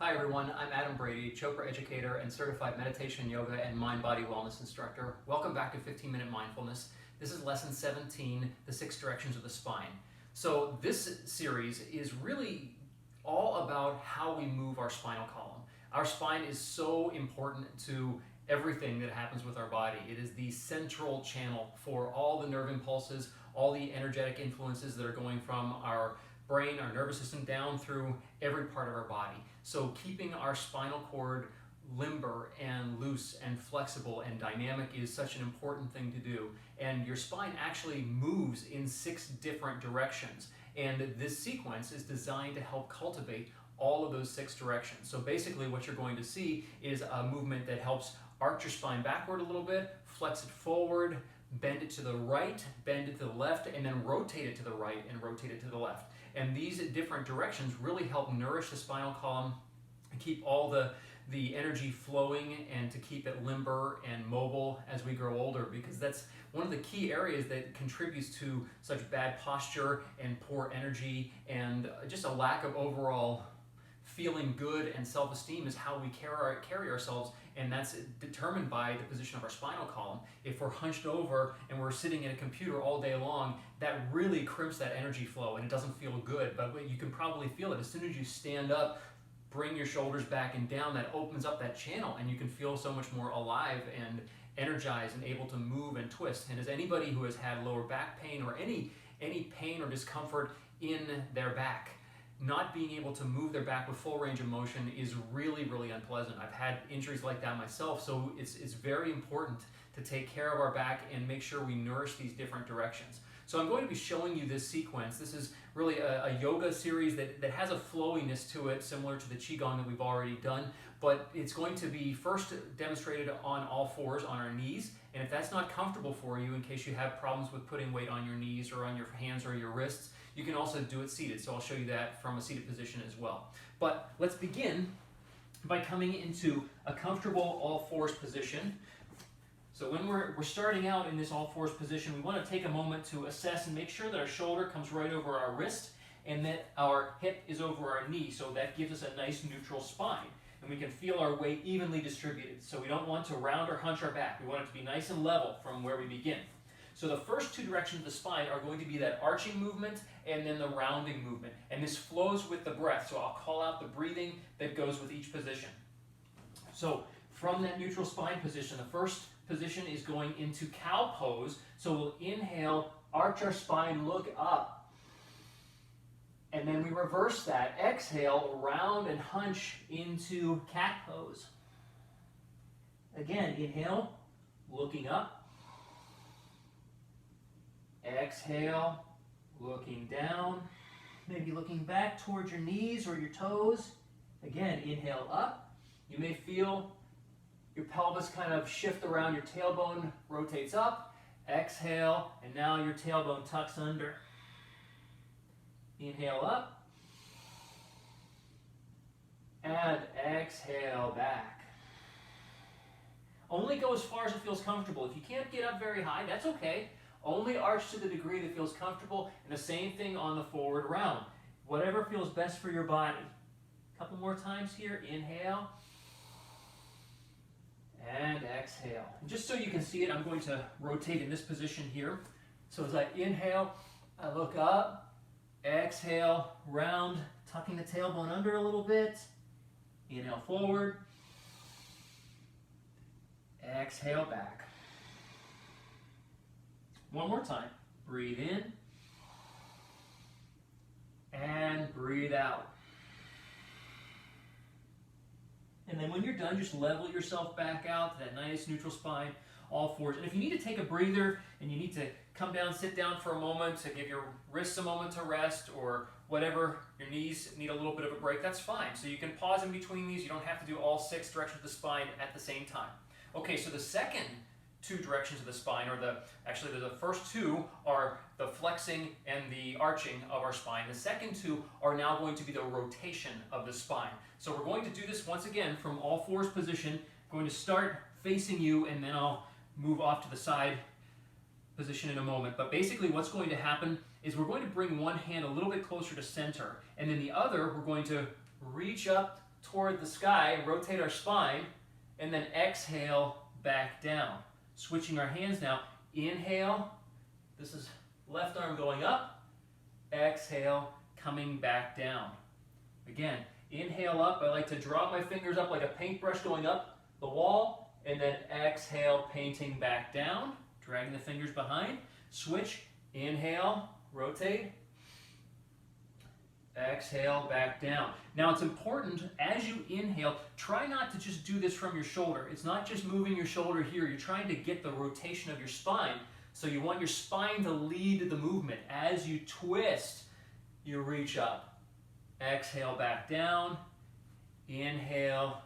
Hi everyone, I'm Adam Brady, Chopra educator and certified meditation, yoga, and mind-body wellness instructor. Welcome back to 15-Minute Mindfulness. This is lesson 17, the 6 directions of the spine. So this series is really all about how we move our spinal column. Our spine is so important to everything that happens with our body. It is the central channel for all the nerve impulses, all the energetic influences that are going from our brain, our nervous system, down through every part of our body. So keeping our spinal cord limber and loose and flexible and dynamic is such an important thing to do. And your spine actually moves in 6 different directions. And this sequence is designed to help cultivate all of those 6 directions. So basically what you're going to see is a movement that helps arch your spine backward a little bit, flex it forward, bend it to the right, bend it to the left, and then rotate it to the right and rotate it to the left. And these different directions really help nourish the spinal column and keep all the energy flowing and to keep it limber and mobile as we grow older, because that's one of the key areas that contributes to such bad posture and poor energy and just a lack of overall feeling good and self-esteem is how we carry ourselves, and that's determined by the position of our spinal column. If we're hunched over and we're sitting in a computer all day long, that really crimps that energy flow and it doesn't feel good. But you can probably feel it as soon as you stand up, bring your shoulders back and down, that opens up that channel and you can feel so much more alive and energized and able to move and twist. And as anybody who has had lower back pain or any pain or discomfort in their back, not being able to move their back with full range of motion is really, really unpleasant. I've had injuries like that myself, so it's very important to take care of our back and make sure we nourish these different directions. So I'm going to be showing you this sequence. This is really a yoga series that has a flowiness to it, similar to the Qigong that we've already done, but it's going to be first demonstrated on all fours on our knees. And if that's not comfortable for you, in case you have problems with putting weight on your knees or on your hands or your wrists, you can also do it seated. So I'll show you that from a seated position as well. But let's begin by coming into a comfortable all fours position. So when we're starting out in this all fours position, we want to take a moment to assess and make sure that our shoulder comes right over our wrist and that our hip is over our knee. So that gives us a nice neutral spine. And we can feel our weight evenly distributed. So we don't want to round or hunch our back. We want it to be nice and level from where we begin. So the first 2 directions of the spine are going to be that arching movement and then the rounding movement. And this flows with the breath. So I'll call out the breathing that goes with each position. So from that neutral spine position, the first position is going into cow pose. So we'll inhale, arch our spine, look up. And then we reverse that. Exhale, round and hunch into cat pose. Again, inhale, looking up. Exhale, looking down, maybe looking back towards your knees or your toes. Again, inhale up. You may feel your pelvis kind of shift around, your tailbone rotates up. Exhale, and now your tailbone tucks under. Inhale up. And exhale back. Only go as far as it feels comfortable. If you can't get up very high, that's okay. Only arch to the degree that feels comfortable, and the same thing on the forward round. Whatever feels best for your body. A couple more times here. Inhale. And exhale. And just so you can see it, I'm going to rotate in this position here. So as I inhale, I look up. Exhale, round, tucking the tailbone under a little bit. Inhale forward. Exhale back. One more time. Breathe in. And breathe out. And then when you're done, just level yourself back out to that nice neutral spine, all fours. And if you need to take a breather and you need to come down, sit down for a moment to give your wrists a moment to rest or whatever, your knees need a little bit of a break, that's fine. So you can pause in between these. You don't have to do all 6 directions of the spine at the same time. Okay, so the second 2 directions of the spine, or the first 2 are the flexing and the arching of our spine. The second 2 are now going to be the rotation of the spine. So we're going to do this once again from all fours position. I'm going to start facing you and then I'll move off to the side position in a moment. But basically what's going to happen is we're going to bring one hand a little bit closer to center, and then the other we're going to reach up toward the sky and rotate our spine, and then exhale back down. Switching our hands now. Inhale, this is left arm going up, exhale, coming back down. Again, inhale up, I like to draw my fingers up like a paintbrush going up the wall, and then exhale, painting back down, dragging the fingers behind. Switch, inhale, rotate, exhale, back down. Now it's important, as you inhale, try not to just do this from your shoulder. It's not just moving your shoulder here, you're trying to get the rotation of your spine. So you want your spine to lead the movement. As you twist, you reach up. Exhale, back down. Inhale,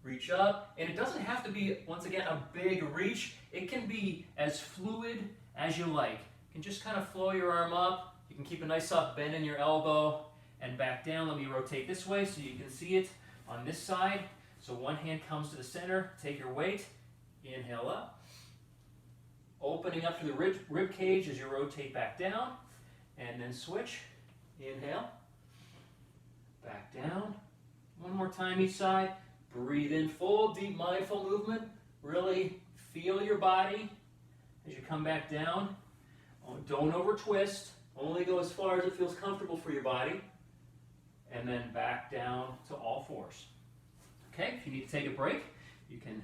reach up. And it doesn't have to be, once again, a big reach. It can be as fluid as you like. You can just kind of flow your arm up. You can keep a nice soft bend in your elbow and back down. Let me rotate this way so you can see it on this side. So one hand comes to the center, take your weight, inhale up. Opening up to the rib cage as you rotate back down, and then switch, inhale, back down. One more time each side. Breathe in full, deep, mindful movement. Really feel your body as you come back down. Don't over twist. Only go as far as it feels comfortable for your body. And then back down to all fours. Okay, if you need to take a break, you can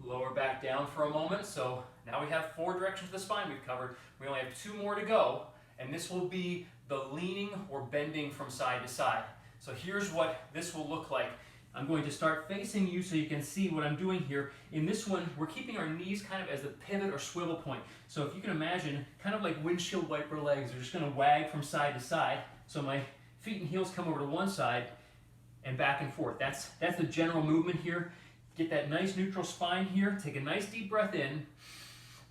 lower back down for a moment. So now we have 4 directions of the spine we've covered. We only have 2 more to go. And this will be the leaning or bending from side to side. So here's what this will look like. I'm going to start facing you so you can see what I'm doing here. In this one, we're keeping our knees kind of as the pivot or swivel point. So if you can imagine, kind of like windshield wiper legs, they're just going to wag from side to side. So my feet and heels come over to one side and back and forth. That's the general movement here. Get that nice neutral spine here. Take a nice deep breath in.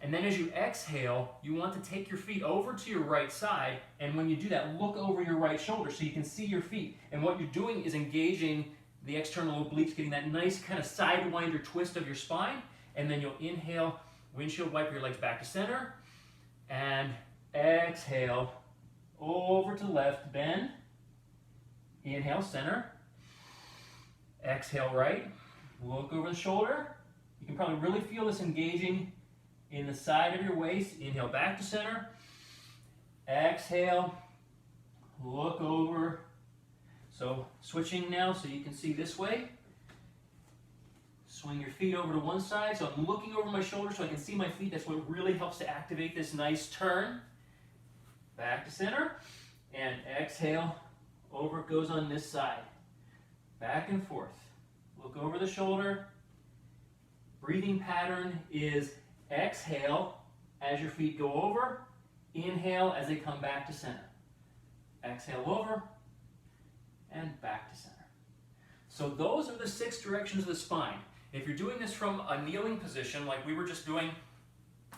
And then as you exhale, you want to take your feet over to your right side. And when you do that, look over your right shoulder so you can see your feet. And what you're doing is engaging the external obliques, getting that nice kind of sidewinder twist of your spine. And then you'll inhale, windshield wiper your legs back to center. And exhale, over to left, bend. Inhale, center. Exhale, right. Look over the shoulder. You can probably really feel this engaging in the side of your waist. Inhale, back to center. Exhale, look over. So switching now so you can see this way. Swing your feet over to one side. So I'm looking over my shoulder so I can see my feet. That's what really helps to activate this nice turn. Back to center. And exhale, over it goes on this side. Back and forth. Look over the shoulder. Breathing pattern is exhale as your feet go over. Inhale as they come back to center. Exhale over. And back to center. So those are the 6 directions of the spine. If you're doing this from a kneeling position like we were just doing,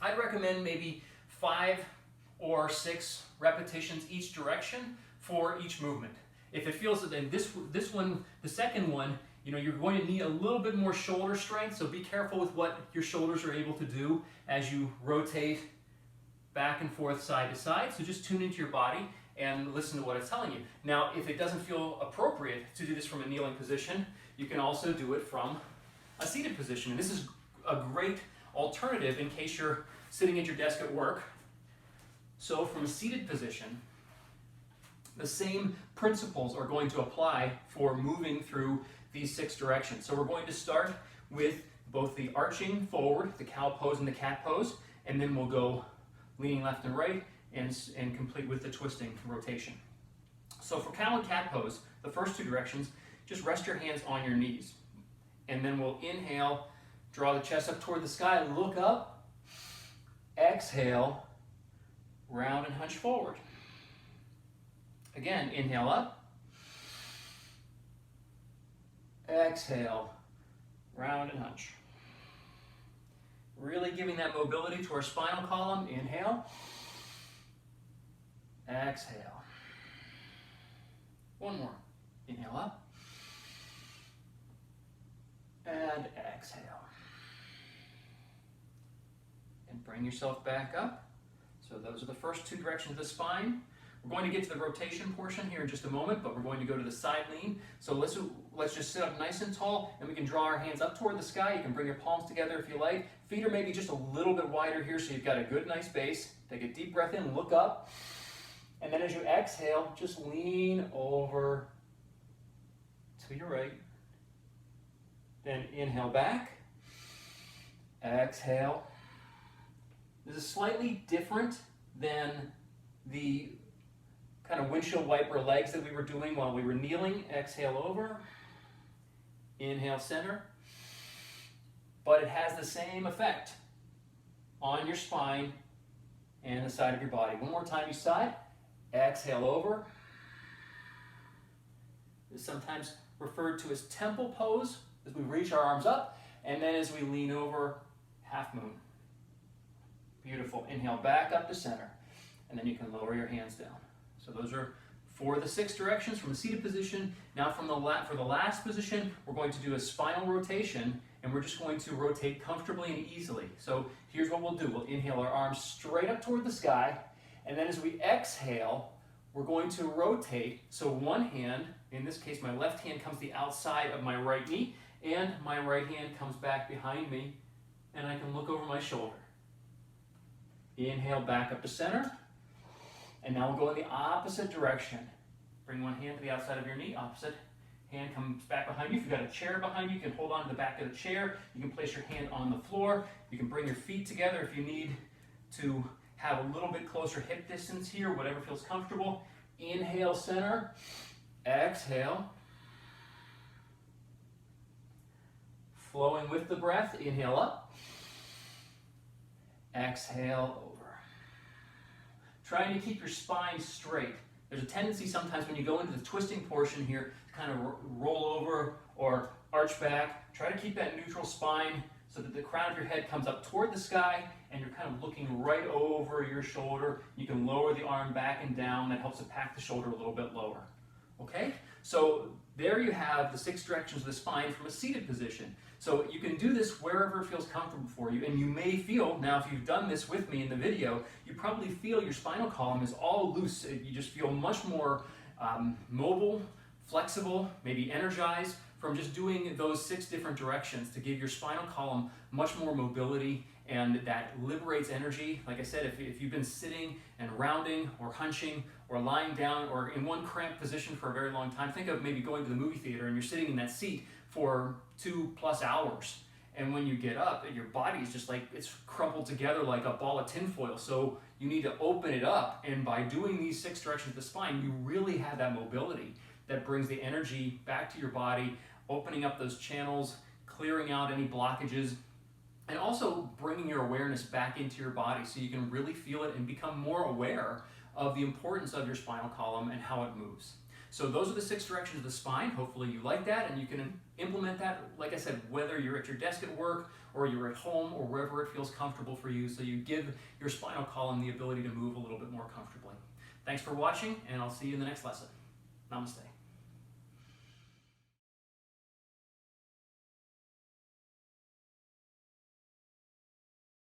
I'd recommend maybe 5 or 6 repetitions each direction for each movement. If it feels that in this one, the second one, you're going to need a little bit more shoulder strength, so be careful with what your shoulders are able to do as you rotate back and forth, side to side. So just tune into your body and listen to what it's telling you. Now, if it doesn't feel appropriate to do this from a kneeling position, you can also do it from a seated position. And this is a great alternative in case you're sitting at your desk at work. So from a seated position, the same principles are going to apply for moving through these 6 directions. So we're going to start with both the arching forward, the cow pose and the cat pose, and then we'll go leaning left and right, and complete with the twisting rotation. So for cow and cat pose, the first 2 directions, just rest your hands on your knees. And then we'll inhale, draw the chest up toward the sky, look up, exhale, round and hunch forward. Again, inhale up, exhale, round and hunch. Really giving that mobility to our spinal column. Inhale. Exhale. One more. Inhale up. And exhale. And bring yourself back up. So those are the first 2 directions of the spine. We're going to get to the rotation portion here in just a moment, but we're going to go to the side lean. So let's just sit up nice and tall, and we can draw our hands up toward the sky. You can bring your palms together if you like. Feet are maybe just a little bit wider here, so you've got a good, nice base. Take a deep breath in, look up, and then as you exhale, just lean over to your right. Then inhale back, exhale. This is slightly different than the kind of windshield wiper legs that we were doing while we were kneeling. Exhale over, inhale center, but it has the same effect on your spine and the side of your body. One more time each side. Exhale over. This is sometimes referred to as temple pose, as we reach our arms up, and then as we lean over, half moon. Beautiful. Inhale back up to center, and then you can lower your hands down. So those are for the 6 directions from a seated position. Now for the last position, we're going to do a spinal rotation, and we're just going to rotate comfortably and easily. So here's what we'll do. We'll inhale our arms straight up toward the sky, and then as we exhale, we're going to rotate. So one hand, in this case my left hand, comes the outside of my right knee, and my right hand comes back behind me, and I can look over my shoulder. Inhale back up to center. And now we'll go in the opposite direction. Bring one hand to the outside of your knee, opposite hand comes back behind you. If you've got a chair behind you, you can hold on to the back of the chair. You can place your hand on the floor. You can bring your feet together if you need to have a little bit closer hip distance here, whatever feels comfortable. Inhale, center. Exhale. Flowing with the breath, inhale up. Exhale over. Trying to keep your spine straight. There's a tendency sometimes when you go into the twisting portion here to kind of roll over or arch back. Try to keep that neutral spine so that the crown of your head comes up toward the sky and you're kind of looking right over your shoulder. You can lower the arm back and down. That helps to pack the shoulder a little bit lower. Okay? So there you have the 6 directions of the spine from a seated position. So you can do this wherever it feels comfortable for you, and you may feel, now if you've done this with me in the video, you probably feel your spinal column is all loose. You just feel much more mobile, flexible, maybe energized from just doing those 6 different directions to give your spinal column much more mobility, and that liberates energy. Like I said, if you've been sitting and rounding or hunching or lying down or in one cramped position for a very long time, think of maybe going to the movie theater and you're sitting in that seat for 2+ hours. And when you get up, your body is just like, it's crumpled together like a ball of tinfoil. So you need to open it up. And by doing these 6 directions of the spine, you really have that mobility that brings the energy back to your body, opening up those channels, clearing out any blockages, and also bringing your awareness back into your body so you can really feel it and become more aware of the importance of your spinal column and how it moves. So those are the 6 directions of the spine. Hopefully you like that and you can implement that, like I said, whether you're at your desk at work or you're at home or wherever it feels comfortable for you, so you give your spinal column the ability to move a little bit more comfortably. Thanks for watching, and I'll see you in the next lesson. Namaste.